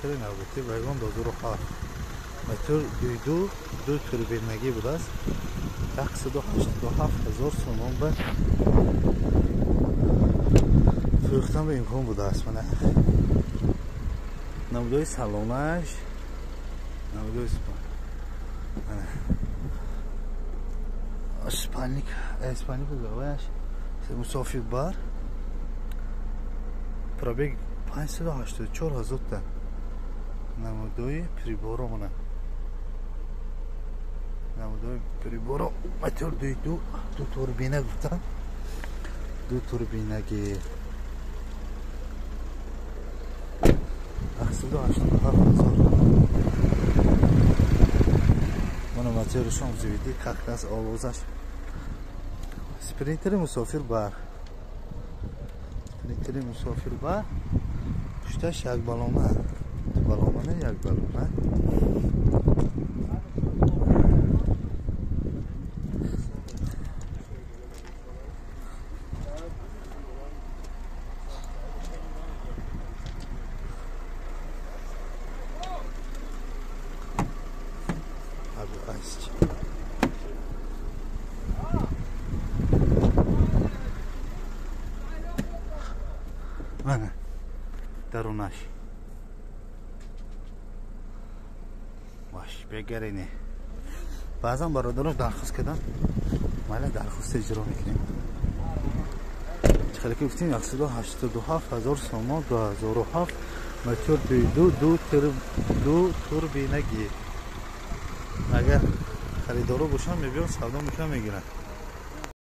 спринтер навбати вагон 2007 мотор 2 турбинагӣ будааст. 187,000 сомон ба фурӯхтан ба имкон будааст. Мана намудои салонаш, намудои мана испаник гаваш мусофирбар пробег 584,000 та. Намудои приборо мана намудои приборо мотор 2 турбина гуфтам. 2 турбинаги 187,000. Мана моторшон зиди кактас овозаш. Спринтери мусофирбар. Спринтери мусофирбар. Пушташ як балона. Балона як балона. Mana darunash باش بگرینه. بعضا برادران درخواست کردن مالا درخواست اجرا میکنیم. خیلی که گفتیم 187,000 سوم 2007 موتور 2 توربینگی. اگر خریدارا باشن میبیان سودا میکنن میگیرن.